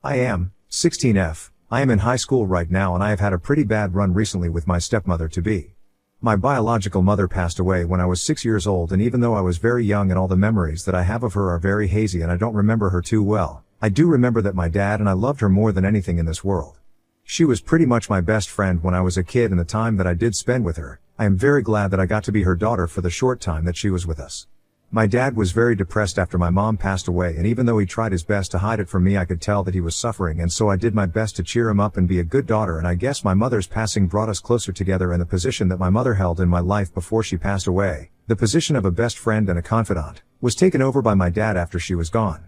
I am 16F. I am in high school right now and I have had a pretty bad run recently with my stepmother-to-be. My biological mother passed away when I was 6 years old, and even though I was very young and all the memories that I have of her are very hazy and I don't remember her too well, I do remember that my dad and I loved her more than anything in this world. She was pretty much my best friend when I was a kid, and the time that I did spend with her, I am very glad that I got to be her daughter for the short time that she was with us. My dad was very depressed after my mom passed away, and even though he tried his best to hide it from me, I could tell that he was suffering, and so I did my best to cheer him up and be a good daughter, and I guess my mother's passing brought us closer together, and the position that my mother held in my life before she passed away, the position of a best friend and a confidant, was taken over by my dad after she was gone.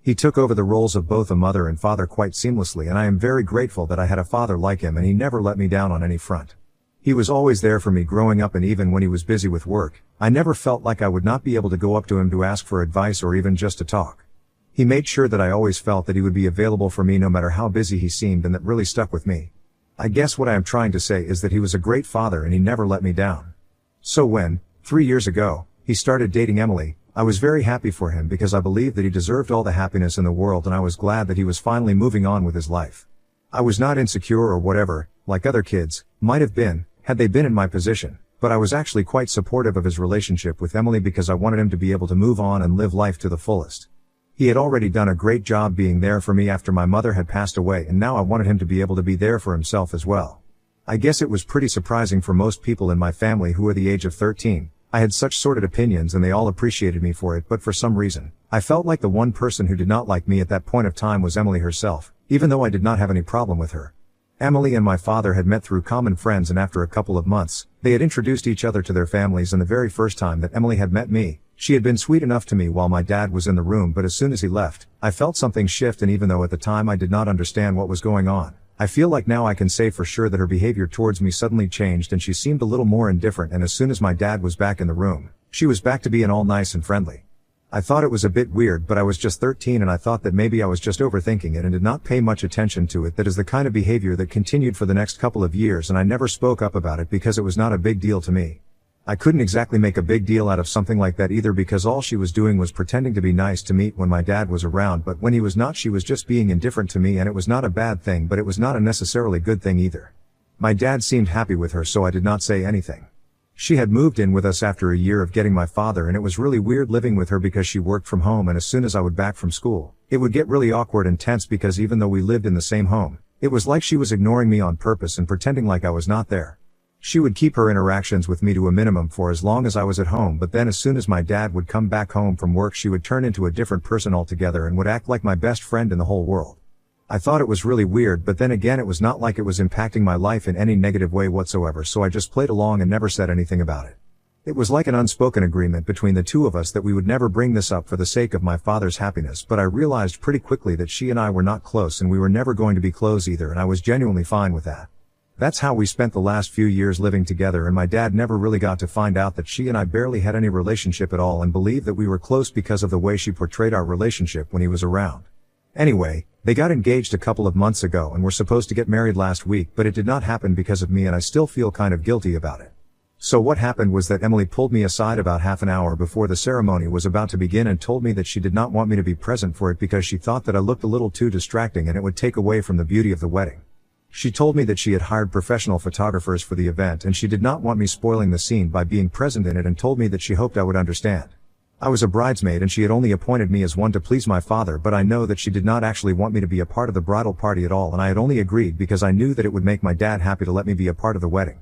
He took over the roles of both a mother and father quite seamlessly, and I am very grateful that I had a father like him, and he never let me down on any front. He was always there for me growing up, and even when he was busy with work, I never felt like I would not be able to go up to him to ask for advice or even just to talk. He made sure that I always felt that he would be available for me no matter how busy he seemed, and that really stuck with me. I guess what I am trying to say is that he was a great father and he never let me down. So when, 3 years ago, he started dating Emily, I was very happy for him because I believed that he deserved all the happiness in the world, and I was glad that he was finally moving on with his life. I was not insecure or whatever, like other kids might have been, had they been in my position, but I was actually quite supportive of his relationship with Emily because I wanted him to be able to move on and live life to the fullest. He had already done a great job being there for me after my mother had passed away, and now I wanted him to be able to be there for himself as well. I guess it was pretty surprising for most people in my family who were the age of 13. I had such sorted opinions and they all appreciated me for it, but for some reason, I felt like the one person who did not like me at that point of time was Emily herself, even though I did not have any problem with her. Emily and my father had met through common friends, and after a couple of months, they had introduced each other to their families, and the very first time that Emily had met me, she had been sweet enough to me while my dad was in the room, but as soon as he left, I felt something shift, and even though at the time I did not understand what was going on, I feel like now I can say for sure that her behavior towards me suddenly changed and she seemed a little more indifferent, and as soon as my dad was back in the room, she was back to being all nice and friendly. I thought it was a bit weird, but I was just 13 and I thought that maybe I was just overthinking it and did not pay much attention to it. That is the kind of behavior that continued for the next couple of years, and I never spoke up about it because it was not a big deal to me. I couldn't exactly make a big deal out of something like that either, because all she was doing was pretending to be nice to me when my dad was around, but when he was not, she was just being indifferent to me, and it was not a bad thing, but it was not a necessarily good thing either. My dad seemed happy with her, so I did not say anything. She had moved in with us after a year of getting my father, and it was really weird living with her because she worked from home, and as soon as I would back from school, it would get really awkward and tense because even though we lived in the same home, it was like she was ignoring me on purpose and pretending like I was not there. She would keep her interactions with me to a minimum for as long as I was at home, but then as soon as my dad would come back home from work, she would turn into a different person altogether and would act like my best friend in the whole world. I thought it was really weird, but then again it was not like it was impacting my life in any negative way whatsoever, so I just played along and never said anything about it. It was like an unspoken agreement between the two of us that we would never bring this up for the sake of my father's happiness, but I realized pretty quickly that she and I were not close, and we were never going to be close either, and I was genuinely fine with that. That's how we spent the last few years living together, and my dad never really got to find out that she and I barely had any relationship at all, and believed that we were close because of the way she portrayed our relationship when he was around. Anyway, they got engaged a couple of months ago and were supposed to get married last week, but it did not happen because of me, and I still feel kind of guilty about it. So what happened was that Emily pulled me aside about half an hour before the ceremony was about to begin and told me that she did not want me to be present for it because she thought that I looked a little too distracting and it would take away from the beauty of the wedding. She told me that she had hired professional photographers for the event and she did not want me spoiling the scene by being present in it, and told me that she hoped I would understand. I was a bridesmaid and she had only appointed me as one to please my father, but I know that she did not actually want me to be a part of the bridal party at all, and I had only agreed because I knew that it would make my dad happy to let me be a part of the wedding.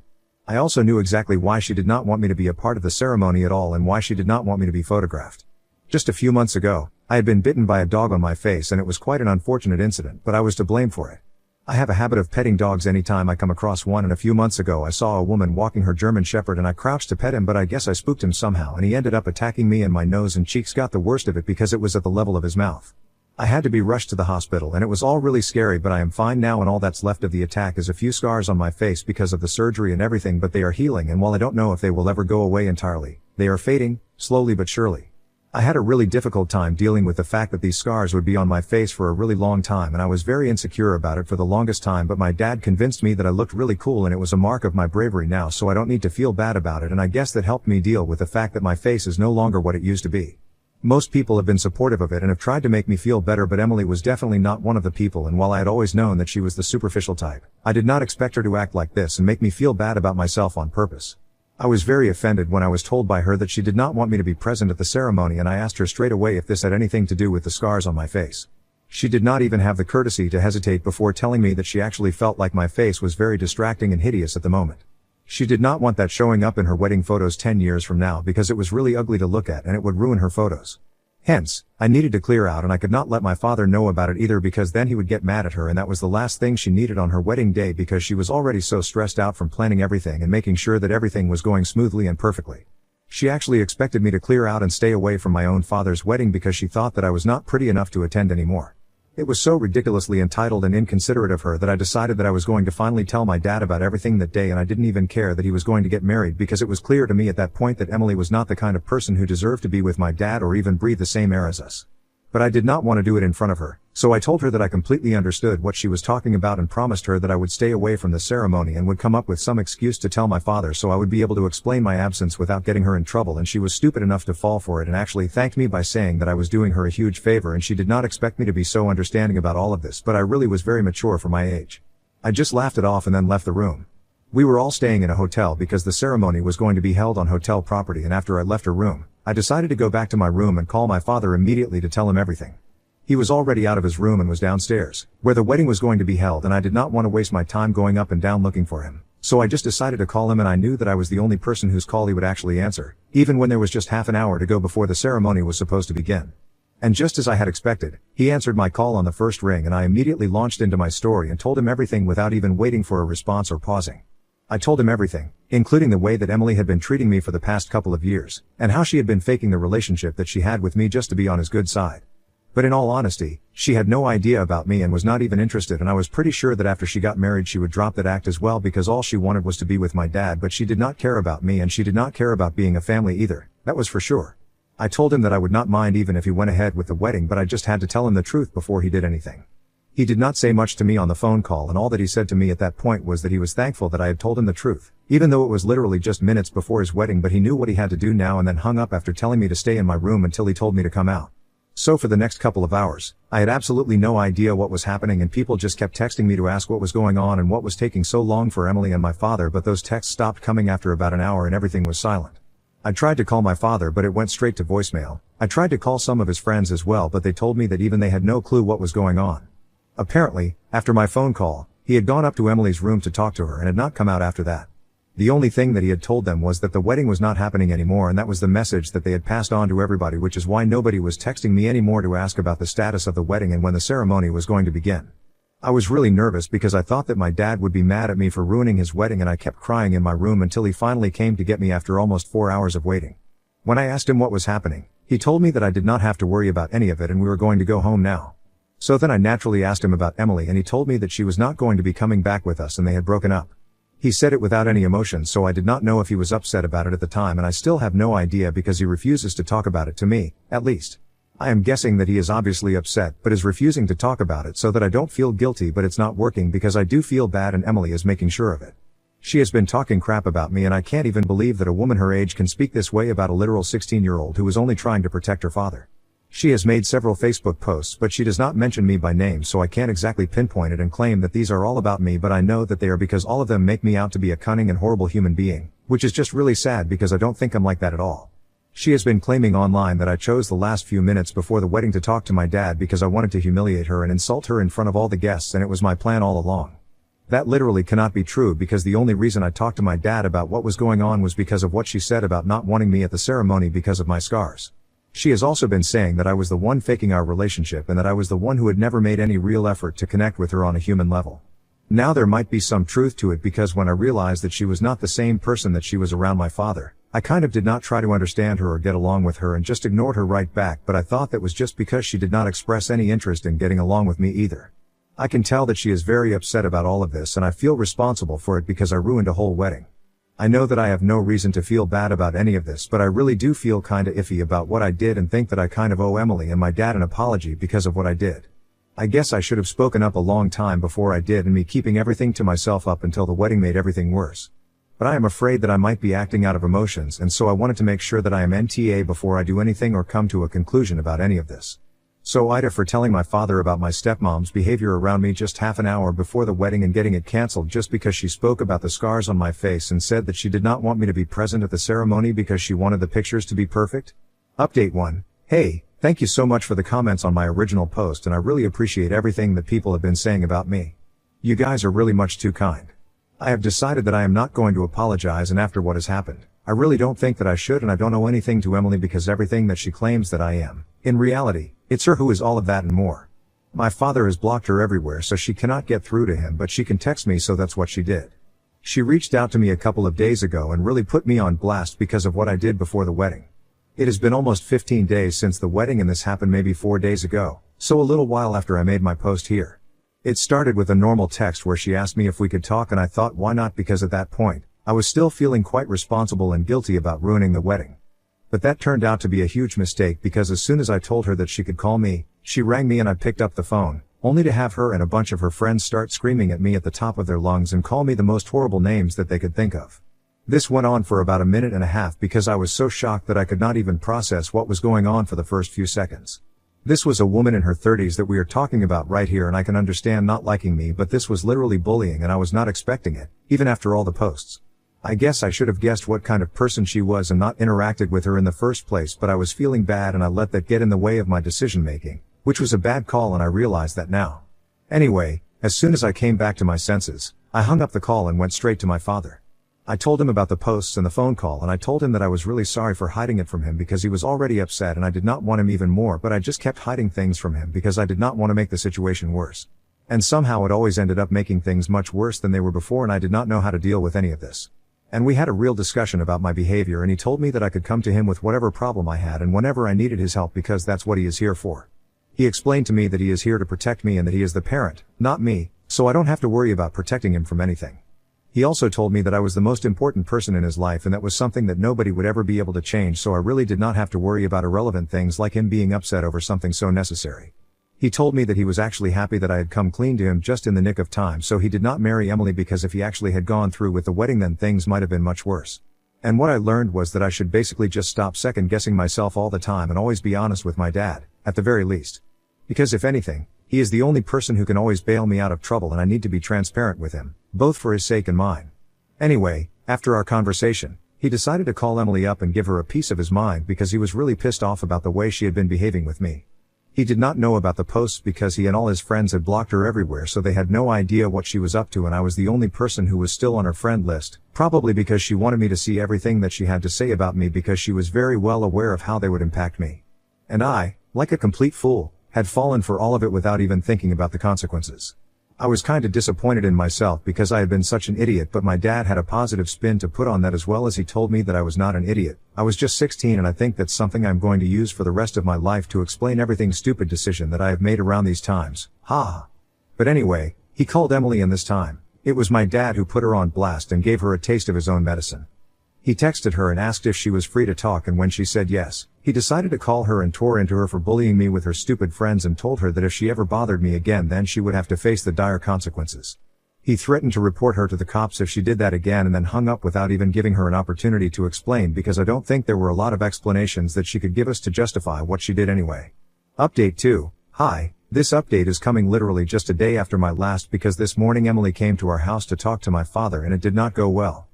I also knew exactly why she did not want me to be a part of the ceremony at all and why she did not want me to be photographed. Just a few months ago, I had been bitten by a dog on my face, and it was quite an unfortunate incident, but I was to blame for it. I have a habit of petting dogs anytime I come across one, and a few months ago I saw a woman walking her German Shepherd and I crouched to pet him, but I guess I spooked him somehow and he ended up attacking me, and my nose and cheeks got the worst of it because it was at the level of his mouth. I had to be rushed to the hospital and it was all really scary, but I am fine now, and all that's left of the attack is a few scars on my face because of the surgery and everything, but they are healing, and while I don't know if they will ever go away entirely, they are fading, slowly but surely. I had a really difficult time dealing with the fact that these scars would be on my face for a really long time, and I was very insecure about it for the longest time, but my dad convinced me that I looked really cool and it was a mark of my bravery now, so I don't need to feel bad about it, and I guess that helped me deal with the fact that my face is no longer what it used to be. Most people have been supportive of it and have tried to make me feel better, but Emily was definitely not one of the people, and while I had always known that she was the superficial type, I did not expect her to act like this and make me feel bad about myself on purpose. I was very offended when I was told by her that she did not want me to be present at the ceremony, and I asked her straight away if this had anything to do with the scars on my face. She did not even have the courtesy to hesitate before telling me that she actually felt like my face was very distracting and hideous at the moment. She did not want that showing up in her wedding photos 10 years from now because it was really ugly to look at and it would ruin her photos. Hence, I needed to clear out, and I could not let my father know about it either because then he would get mad at her, and that was the last thing she needed on her wedding day because she was already so stressed out from planning everything and making sure that everything was going smoothly and perfectly. She actually expected me to clear out and stay away from my own father's wedding because she thought that I was not pretty enough to attend anymore. It was so ridiculously entitled and inconsiderate of her that I decided that I was going to finally tell my dad about everything that day, and I didn't even care that he was going to get married because it was clear to me at that point that Emily was not the kind of person who deserved to be with my dad or even breathe the same air as us. But I did not want to do it in front of her, so I told her that I completely understood what she was talking about and promised her that I would stay away from the ceremony and would come up with some excuse to tell my father so I would be able to explain my absence without getting her in trouble, and she was stupid enough to fall for it and actually thanked me by saying that I was doing her a huge favor and she did not expect me to be so understanding about all of this, but I really was very mature for my age. I just laughed it off and then left the room. We were all staying in a hotel because the ceremony was going to be held on hotel property, and after I left her room, I decided to go back to my room and call my father immediately to tell him everything. He was already out of his room and was downstairs, where the wedding was going to be held, and I did not want to waste my time going up and down looking for him. So I just decided to call him, and I knew that I was the only person whose call he would actually answer, even when there was just half an hour to go before the ceremony was supposed to begin. And just as I had expected, he answered my call on the first ring, and I immediately launched into my story and told him everything without even waiting for a response or pausing. I told him everything, including the way that Emily had been treating me for the past couple of years, and how she had been faking the relationship that she had with me just to be on his good side. But in all honesty, she had no idea about me and was not even interested, and I was pretty sure that after she got married she would drop that act as well because all she wanted was to be with my dad, but she did not care about me and she did not care about being a family either, that was for sure. I told him that I would not mind even if he went ahead with the wedding, but I just had to tell him the truth before he did anything. He did not say much to me on the phone call, and all that he said to me at that point was that he was thankful that I had told him the truth, even though it was literally just minutes before his wedding, but he knew what he had to do now, and then hung up after telling me to stay in my room until he told me to come out. So for the next couple of hours, I had absolutely no idea what was happening, and people just kept texting me to ask what was going on and what was taking so long for Emily and my father, but those texts stopped coming after about an hour and everything was silent. I tried to call my father, but it went straight to voicemail. I tried to call some of his friends as well, but they told me that even they had no clue what was going on. Apparently, after my phone call, he had gone up to Emily's room to talk to her and had not come out after that. The only thing that he had told them was that the wedding was not happening anymore, and that was the message that they had passed on to everybody, which is why nobody was texting me anymore to ask about the status of the wedding and when the ceremony was going to begin. I was really nervous because I thought that my dad would be mad at me for ruining his wedding, and I kept crying in my room until he finally came to get me after almost 4 hours of waiting. When I asked him what was happening, he told me that I did not have to worry about any of it and we were going to go home now. So then I naturally asked him about Emily, and he told me that she was not going to be coming back with us and they had broken up. He said it without any emotion, so I did not know if he was upset about it at the time, and I still have no idea because he refuses to talk about it to me, at least. I am guessing that he is obviously upset but is refusing to talk about it so that I don't feel guilty, but it's not working because I do feel bad and Emily is making sure of it. She has been talking crap about me, and I can't even believe that a woman her age can speak this way about a literal 16-year-old who was only trying to protect her father. She has made several Facebook posts, but she does not mention me by name, so I can't exactly pinpoint it and claim that these are all about me, but I know that they are because all of them make me out to be a cunning and horrible human being, which is just really sad because I don't think I'm like that at all. She has been claiming online that I chose the last few minutes before the wedding to talk to my dad because I wanted to humiliate her and insult her in front of all the guests, and it was my plan all along. That literally cannot be true because the only reason I talked to my dad about what was going on was because of what she said about not wanting me at the ceremony because of my scars. She has also been saying that I was the one faking our relationship and that I was the one who had never made any real effort to connect with her on a human level. Now there might be some truth to it because when I realized that she was not the same person that she was around my father, I kind of did not try to understand her or get along with her and just ignored her right back, but I thought that was just because she did not express any interest in getting along with me either. I can tell that she is very upset about all of this, and I feel responsible for it because I ruined a whole wedding. I know that I have no reason to feel bad about any of this, but I really do feel kinda iffy about what I did and think that I kind of owe Emily and my dad an apology because of what I did. I guess I should have spoken up a long time before I did, and me keeping everything to myself up until the wedding made everything worse. but I am afraid that I might be acting out of emotions, and so I wanted to make sure that I am NTA before I do anything or come to a conclusion about any of this. So Ida for telling my father about my stepmom's behavior around me just half an hour before the wedding and getting it cancelled just because she spoke about the scars on my face and said that she did not want me to be present at the ceremony because she wanted the pictures to be perfect. Update 1. Hey, thank you so much for the comments on my original post, and I really appreciate everything that people have been saying about me. You guys are really much too kind. I have decided that I am not going to apologize, and after what has happened, I really don't think that I should, and I don't owe anything to Emily because everything that she claims that I am, in reality, it's her who is all of that and more. My father has blocked her everywhere so she cannot get through to him, but she can text me, so that's what she did. She reached out to me a couple of days ago and really put me on blast because of what I did before the wedding. It has been almost 15 days since the wedding, and this happened maybe 4 days ago, so a little while after I made my post here. It started with a normal text where she asked me if we could talk, and I thought why not, because at that point, I was still feeling quite responsible and guilty about ruining the wedding. But that turned out to be a huge mistake because as soon as I told her that she could call me, she rang me and I picked up the phone, only to have her and a bunch of her friends start screaming at me at the top of their lungs and call me the most horrible names that they could think of. This went on for about a minute and a half because I was so shocked that I could not even process what was going on for the first few seconds. This was a woman in her 30s that we are talking about right here, and I can understand not liking me, but this was literally bullying and I was not expecting it, even after all the posts. I guess I should have guessed what kind of person she was and not interacted with her in the first place, but I was feeling bad and I let that get in the way of my decision making, which was a bad call, and I realize that now. Anyway, as soon as I came back to my senses, I hung up the call and went straight to my father. I told him about the posts and the phone call, and I told him that I was really sorry for hiding it from him because he was already upset and I did not want him even more, but I just kept hiding things from him because I did not want to make the situation worse. And somehow it always ended up making things much worse than they were before, and I did not know how to deal with any of this. And we had a real discussion about my behavior, and he told me that I could come to him with whatever problem I had and whenever I needed his help because that's what he is here for. He explained to me that he is here to protect me and that he is the parent, not me, so I don't have to worry about protecting him from anything. He also told me that I was the most important person in his life, and that was something that nobody would ever be able to change, so I really did not have to worry about irrelevant things like him being upset over something so necessary. He told me that he was actually happy that I had come clean to him just in the nick of time, so he did not marry Emily, because if he actually had gone through with the wedding then things might have been much worse. And what I learned was that I should basically just stop second guessing myself all the time and always be honest with my dad, at the very least. Because if anything, he is the only person who can always bail me out of trouble, and I need to be transparent with him, both for his sake and mine. Anyway, after our conversation, he decided to call Emily up and give her a piece of his mind because he was really pissed off about the way she had been behaving with me. He did not know about the posts because he and all his friends had blocked her everywhere, so they had no idea what she was up to, and I was the only person who was still on her friend list, probably because she wanted me to see everything that she had to say about me because she was very well aware of how they would impact me. And I, like a complete fool, had fallen for all of it without even thinking about the consequences. I was kinda disappointed in myself because I had been such an idiot, but my dad had a positive spin to put on that as well, as he told me that I was not an idiot. I was just 16, and I think that's something I'm going to use for the rest of my life to explain everything stupid decision that I have made around these times. Ha. But anyway, he called Emily, and this time, it was my dad who put her on blast and gave her a taste of his own medicine. He texted her and asked if she was free to talk, and when she said yes, he decided to call her and tore into her for bullying me with her stupid friends and told her that if she ever bothered me again then she would have to face the dire consequences. He threatened to report her to the cops if she did that again, and then hung up without even giving her an opportunity to explain, because I don't think there were a lot of explanations that she could give us to justify what she did anyway. Update 2. Hi, this update is coming literally just a day after my last, because this morning Emily came to our house to talk to my father and it did not go well.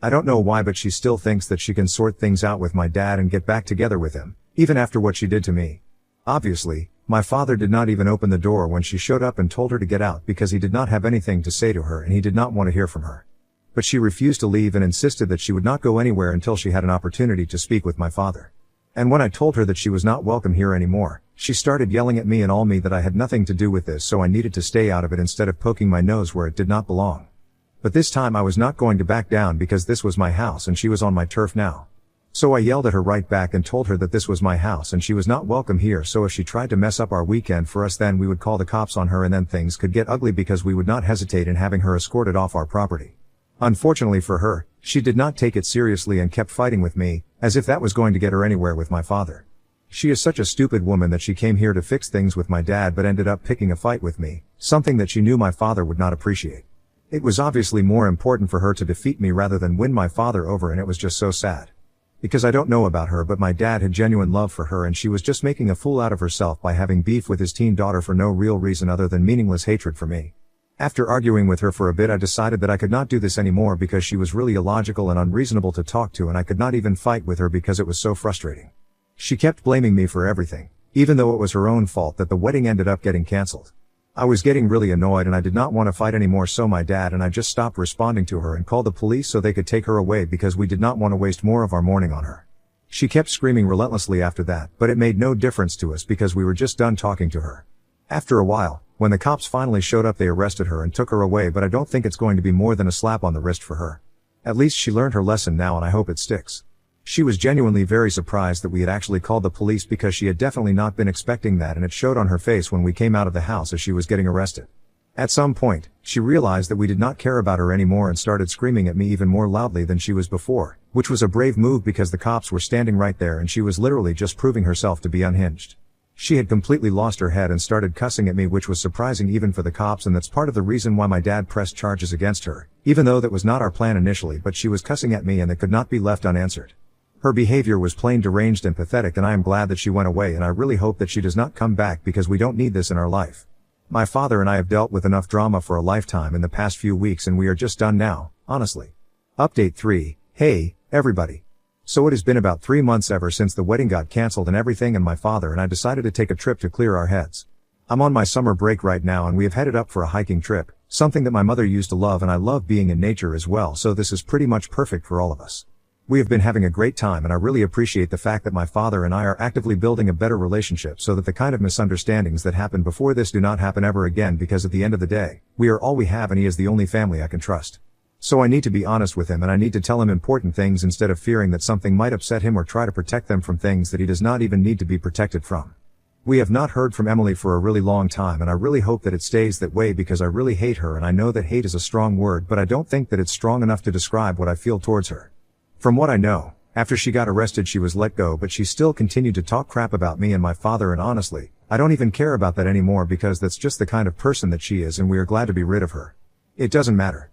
I don't know why, but she still thinks that she can sort things out with my dad and get back together with him, even after what she did to me. Obviously, my father did not even open the door when she showed up and told her to get out because he did not have anything to say to her and he did not want to hear from her. But she refused to leave and insisted that she would not go anywhere until she had an opportunity to speak with my father. And when I told her that she was not welcome here anymore, she started yelling at me and all me that I had nothing to do with this, so I needed to stay out of it instead of poking my nose where it did not belong. But this time I was not going to back down because this was my house and she was on my turf now. So I yelled at her right back and told her that this was my house and she was not welcome here, so if she tried to mess up our weekend for us then we would call the cops on her and then things could get ugly because we would not hesitate in having her escorted off our property. Unfortunately for her, she did not take it seriously and kept fighting with me, as if that was going to get her anywhere with my father. She is such a stupid woman that she came here to fix things with my dad but ended up picking a fight with me, something that she knew my father would not appreciate. It was obviously more important for her to defeat me rather than win my father over, and it was just so sad. Because I don't know about her, but my dad had genuine love for her and she was just making a fool out of herself by having beef with his teen daughter for no real reason other than meaningless hatred for me. After arguing with her for a bit, I decided that I could not do this anymore because she was really illogical and unreasonable to talk to, and I could not even fight with her because it was so frustrating. She kept blaming me for everything, even though it was her own fault that the wedding ended up getting cancelled. I was getting really annoyed and I did not want to fight anymore, so my dad and I just stopped responding to her and called the police so they could take her away because we did not want to waste more of our morning on her. She kept screaming relentlessly after that, but it made no difference to us because we were just done talking to her. After a while, when the cops finally showed up, they arrested her and took her away, but I don't think it's going to be more than a slap on the wrist for her. At least she learned her lesson now and I hope it sticks. She was genuinely very surprised that we had actually called the police because she had definitely not been expecting that, and it showed on her face when we came out of the house as she was getting arrested. At some point, she realized that we did not care about her anymore and started screaming at me even more loudly than she was before, which was a brave move because the cops were standing right there and she was literally just proving herself to be unhinged. She had completely lost her head and started cussing at me, which was surprising even for the cops, and that's part of the reason why my dad pressed charges against her, even though that was not our plan initially, but she was cussing at me and it could not be left unanswered. Her behavior was plain deranged and pathetic, and I am glad that she went away, and I really hope that she does not come back because we don't need this in our life. My father and I have dealt with enough drama for a lifetime in the past few weeks and we are just done now, honestly. Update 3. Hey, everybody. So it has been about 3 months ever since the wedding got cancelled and everything, and my father and I decided to take a trip to clear our heads. I'm on my summer break right now and we have headed up for a hiking trip, something that my mother used to love, and I love being in nature as well, so this is pretty much perfect for all of us. We have been having a great time and I really appreciate the fact that my father and I are actively building a better relationship so that the kind of misunderstandings that happened before this do not happen ever again, because at the end of the day, we are all we have and he is the only family I can trust. So I need to be honest with him and I need to tell him important things instead of fearing that something might upset him or try to protect them from things that he does not even need to be protected from. We have not heard from Emily for a really long time and I really hope that it stays that way because I really hate her, and I know that hate is a strong word, but I don't think that it's strong enough to describe what I feel towards her. From what I know, after she got arrested she was let go, but she still continued to talk crap about me and my father, and honestly, I don't even care about that anymore because that's just the kind of person that she is and we are glad to be rid of her. It doesn't matter.